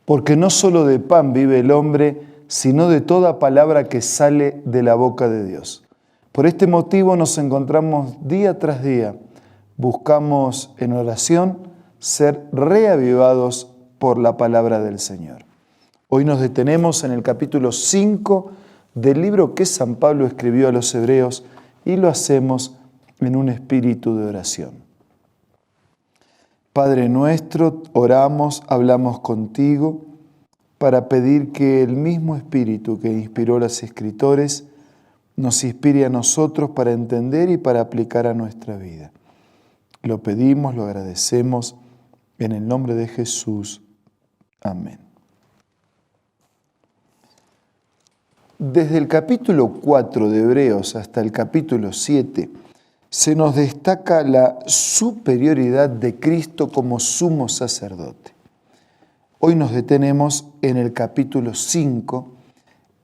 Porque no solo de pan vive el hombre, sino de toda palabra que sale de la boca de Dios. Por este motivo nos encontramos día tras día. Buscamos en oración ser reavivados por la palabra del Señor. Hoy nos detenemos en el capítulo 5 del libro que San Pablo escribió a los hebreos y lo hacemos en un espíritu de oración. Padre nuestro, oramos, hablamos contigo para pedir que el mismo Espíritu que inspiró a los escritores nos inspire a nosotros para entender y para aplicar a nuestra vida. Lo pedimos, lo agradecemos en el nombre de Jesús. Amén. Desde el capítulo 4 de Hebreos hasta el capítulo 7, se nos destaca la superioridad de Cristo como sumo sacerdote. Hoy nos detenemos en el capítulo 5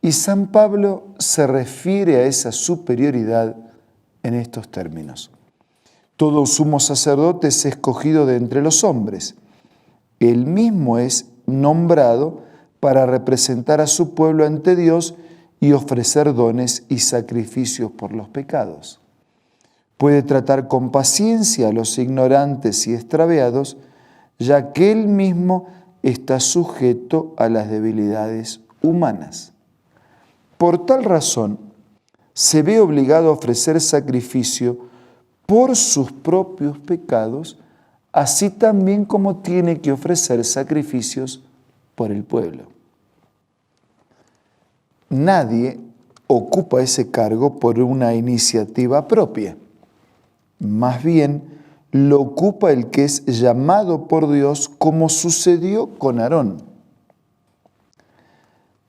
y San Pablo se refiere a esa superioridad en estos términos. Todo sumo sacerdote es escogido de entre los hombres. Él mismo es nombrado para representar a su pueblo ante Dios y ofrecer dones y sacrificios por los pecados. Puede tratar con paciencia a los ignorantes y extraviados, ya que él mismo está sujeto a las debilidades humanas. Por tal razón, se ve obligado a ofrecer sacrificio por sus propios pecados, así también como tiene que ofrecer sacrificios por el pueblo. Nadie ocupa ese cargo por una iniciativa propia. Más bien, lo ocupa el que es llamado por Dios, como sucedió con Aarón.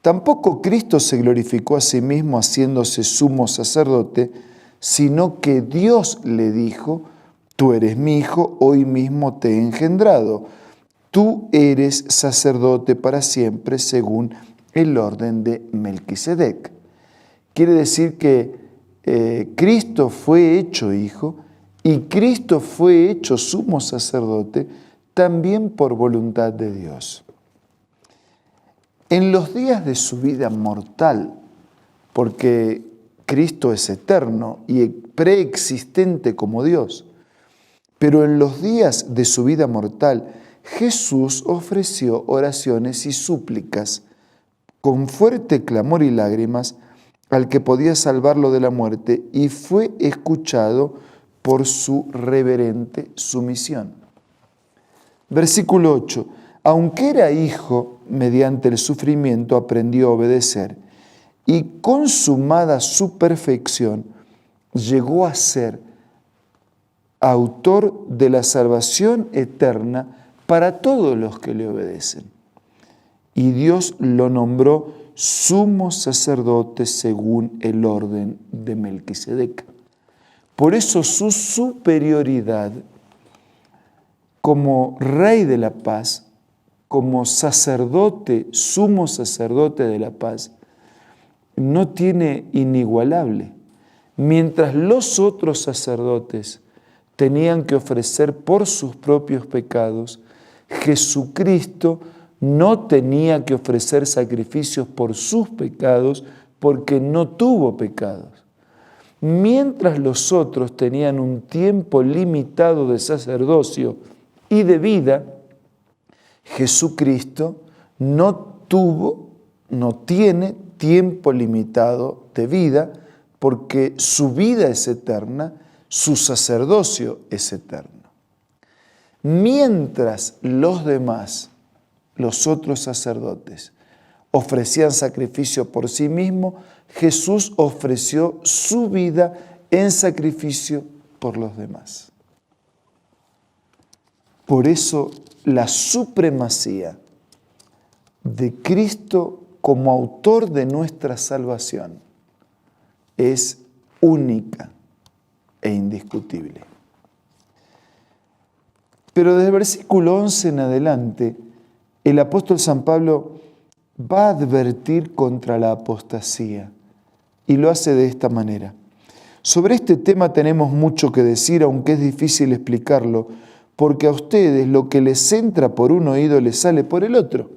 Tampoco Cristo se glorificó a sí mismo haciéndose sumo sacerdote, sino que Dios le dijo: tú eres mi hijo, hoy mismo te he engendrado. Tú eres sacerdote para siempre según el orden de Melquisedec. Quiere decir que Cristo fue hecho hijo y Cristo fue hecho sumo sacerdote también por voluntad de Dios. En los días de su vida mortal, porque Cristo es eterno y preexistente como Dios, pero en los días de su vida mortal, Jesús ofreció oraciones y súplicas con fuerte clamor y lágrimas al que podía salvarlo de la muerte y fue escuchado por su reverente sumisión. Versículo 8. Aunque era hijo, mediante el sufrimiento aprendió a obedecer y consumada su perfección, llegó a ser autor de la salvación eterna para todos los que le obedecen. Y Dios lo nombró sumo sacerdote según el orden de Melquisedec. Por eso su superioridad como Rey de la paz, como sacerdote, sumo sacerdote de la paz, no tiene inigualable. Mientras los otros sacerdotes tenían que ofrecer por sus propios pecados, Jesucristo no tenía que ofrecer sacrificios por sus pecados porque no tuvo pecados. Mientras los otros tenían un tiempo limitado de sacerdocio y de vida, Jesucristo no tiene tiempo limitado de vida porque su vida es eterna, su sacerdocio es eterno. Mientras los demás, los otros sacerdotes, ofrecían sacrificio por sí mismo, Jesús ofreció su vida en sacrificio por los demás. Por eso la supremacía de Cristo como autor de nuestra salvación es única e indiscutible. Pero desde el versículo 11 en adelante, el apóstol San Pablo va a advertir contra la apostasía y lo hace de esta manera. Sobre este tema tenemos mucho que decir, aunque es difícil explicarlo, porque a ustedes lo que les entra por un oído les sale por el otro.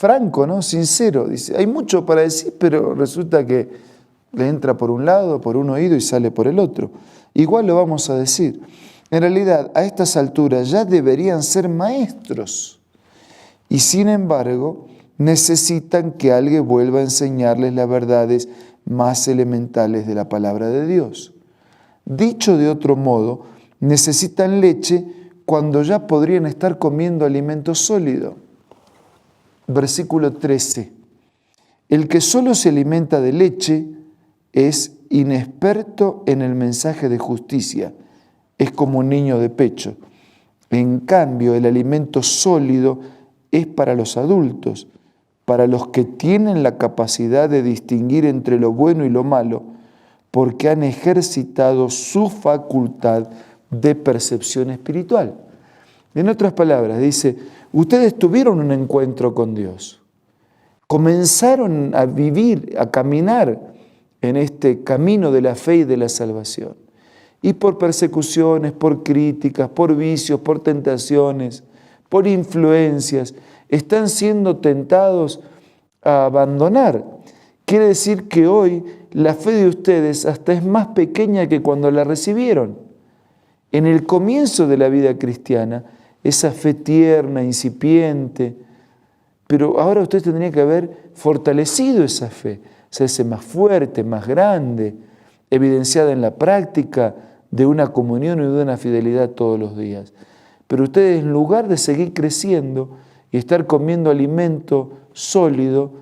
franco, ¿no? Sincero. Dice, hay mucho para decir, pero resulta que le entra por un lado, por un oído y sale por el otro. Igual lo vamos a decir. En realidad, a estas alturas ya deberían ser maestros y sin embargo necesitan que alguien vuelva a enseñarles las verdades más elementales de la palabra de Dios. Dicho de otro modo, necesitan leche cuando ya podrían estar comiendo alimento sólido. Versículo 13. El que solo se alimenta de leche es inexperto en el mensaje de justicia, es como un niño de pecho. En cambio, el alimento sólido es para los adultos, para los que tienen la capacidad de distinguir entre lo bueno y lo malo, porque han ejercitado su facultad de percepción espiritual. En otras palabras, dice, ustedes tuvieron un encuentro con Dios, comenzaron a vivir, a caminar en este camino de la fe y de la salvación. Y por persecuciones, por críticas, por vicios, por tentaciones, por influencias, están siendo tentados a abandonar. Quiere decir que hoy la fe de ustedes hasta es más pequeña que cuando la recibieron. En el comienzo de la vida cristiana, esa fe tierna, incipiente, pero ahora usted tendría que haber fortalecido esa fe, hacerse más fuerte, más grande, evidenciada en la práctica de una comunión y de una fidelidad todos los días. Pero ustedes, en lugar de seguir creciendo y estar comiendo alimento sólido,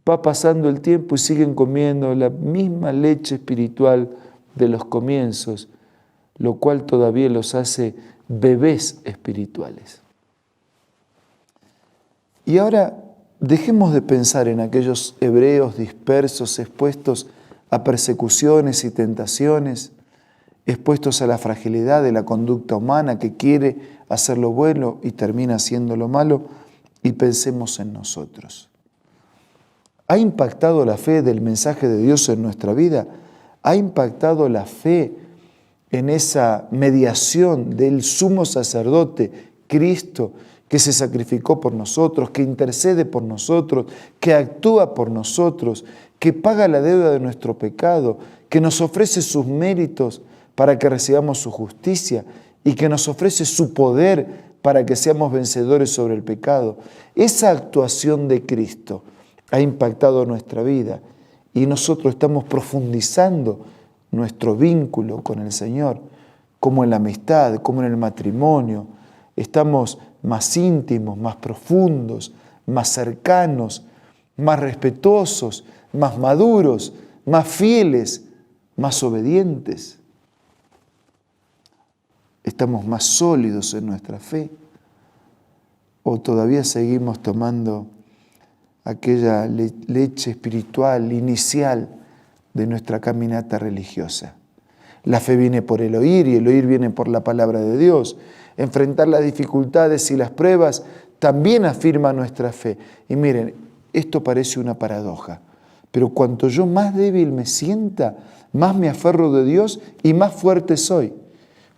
va pasando el tiempo y siguen comiendo la misma leche espiritual de los comienzos, lo cual todavía los hace bebés espirituales. Y ahora dejemos de pensar en aquellos hebreos dispersos, expuestos a persecuciones y tentaciones, expuestos a la fragilidad de la conducta humana que quiere hacer lo bueno y termina haciendo lo malo, y pensemos en nosotros. ¿Ha impactado la fe del mensaje de Dios en nuestra vida? ¿Ha impactado la fe en esa mediación del sumo sacerdote, Cristo, que se sacrificó por nosotros, que intercede por nosotros, que actúa por nosotros, que paga la deuda de nuestro pecado, que nos ofrece sus méritos para que recibamos su justicia y que nos ofrece su poder para que seamos vencedores sobre el pecado? Esa actuación de Cristo ha impactado nuestra vida y nosotros estamos profundizando nuestro vínculo con el Señor, como en la amistad, como en el matrimonio. Estamos más íntimos, más profundos, más cercanos, más respetuosos, más maduros, más fieles, más obedientes. ¿Estamos más sólidos en nuestra fe? ¿O todavía seguimos tomando aquella leche espiritual inicial de nuestra caminata religiosa? La fe viene por el oír y el oír viene por la palabra de Dios. Enfrentar las dificultades y las pruebas también afirma nuestra fe. Y miren, esto parece una paradoja, pero cuanto yo más débil me sienta, más me aferro de Dios y más fuerte soy.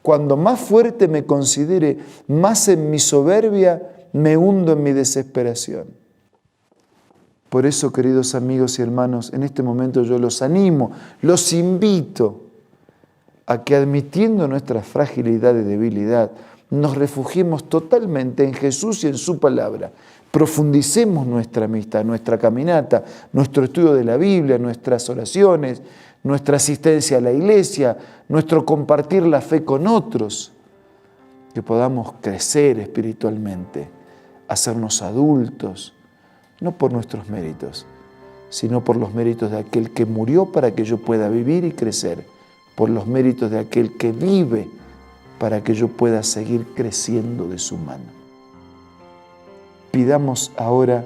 Cuando más fuerte me considere, más en mi soberbia me hundo en mi desesperación. Por eso, queridos amigos y hermanos, en este momento yo los animo, los invito a que, admitiendo nuestra fragilidad y debilidad, nos refugiemos totalmente en Jesús y en su palabra. Profundicemos nuestra amistad, nuestra caminata, nuestro estudio de la Biblia, nuestras oraciones, nuestra asistencia a la iglesia, nuestro compartir la fe con otros, que podamos crecer espiritualmente, hacernos adultos, no por nuestros méritos, sino por los méritos de aquel que murió para que yo pueda vivir y crecer, por los méritos de aquel que vive para que yo pueda seguir creciendo de su mano. Pidamos ahora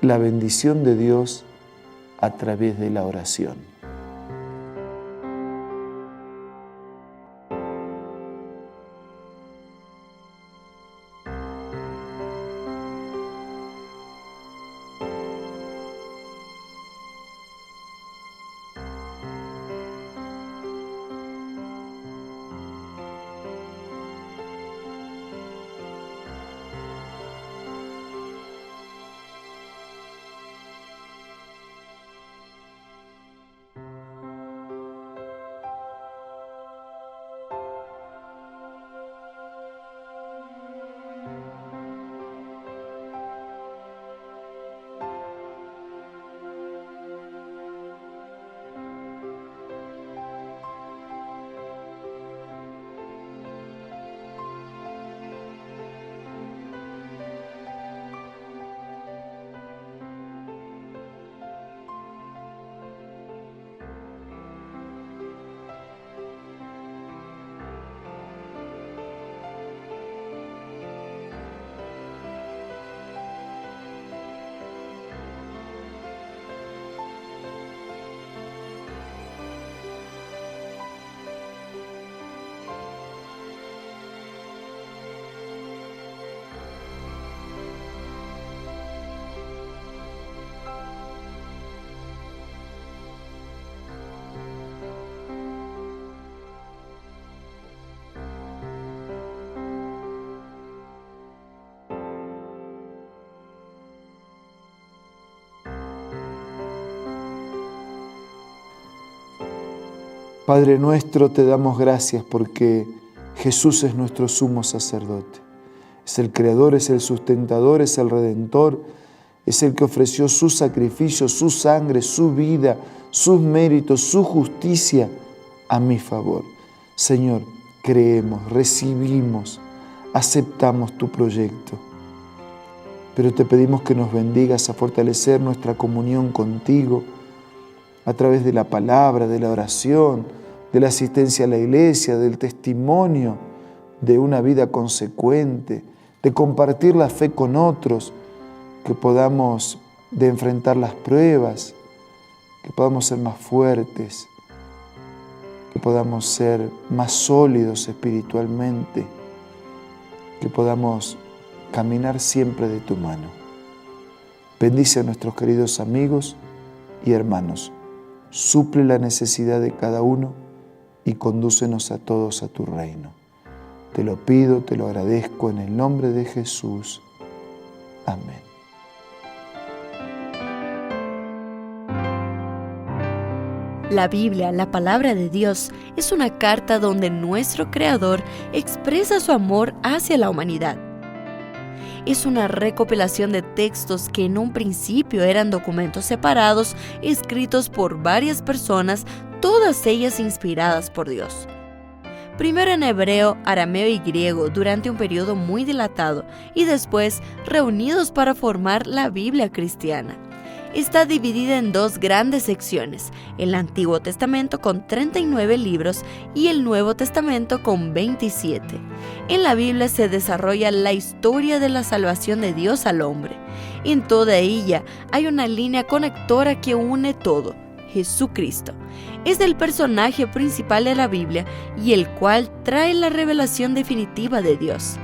la bendición de Dios a través de la oración. Padre nuestro, te damos gracias porque Jesús es nuestro sumo sacerdote. Es el Creador, es el sustentador, es el Redentor, es el que ofreció su sacrificio, su sangre, su vida, sus méritos, su justicia a mi favor. Señor, creemos, recibimos, aceptamos tu proyecto. Pero te pedimos que nos bendigas a fortalecer nuestra comunión contigo a través de la palabra, de la oración, de la asistencia a la iglesia, del testimonio, de una vida consecuente, de compartir la fe con otros, que podamos de enfrentar las pruebas, que podamos ser más fuertes, que podamos ser más sólidos espiritualmente, que podamos caminar siempre de tu mano. Bendice a nuestros queridos amigos y hermanos. Suple la necesidad de cada uno y condúcenos a todos a tu reino. Te lo pido, te lo agradezco en el nombre de Jesús. Amén. La Biblia, la palabra de Dios, es una carta donde nuestro Creador expresa su amor hacia la humanidad. Es una recopilación de textos que en un principio eran documentos separados, escritos por varias personas, todas ellas inspiradas por Dios. Primero en hebreo, arameo y griego durante un periodo muy dilatado y después reunidos para formar la Biblia cristiana. Está dividida en dos grandes secciones, el Antiguo Testamento con 39 libros y el Nuevo Testamento con 27. En la Biblia se desarrolla la historia de la salvación de Dios al hombre. En toda ella hay una línea conectora que une todo, Jesucristo. Es el personaje principal de la Biblia y el cual trae la revelación definitiva de Dios.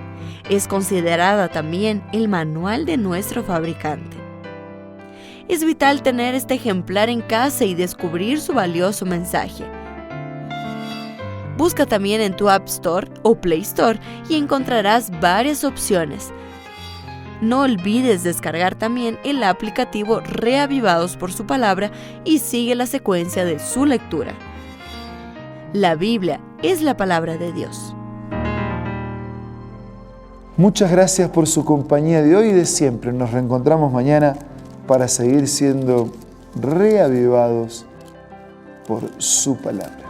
Es considerada también el manual de nuestro fabricante. Es vital tener este ejemplar en casa y descubrir su valioso mensaje. Busca también en tu App Store o Play Store y encontrarás varias opciones. No olvides descargar también el aplicativo Reavivados por su palabra y sigue la secuencia de su lectura. La Biblia es la palabra de Dios. Muchas gracias por su compañía de hoy y de siempre. Nos reencontramos mañana para seguir siendo reavivados por su palabra.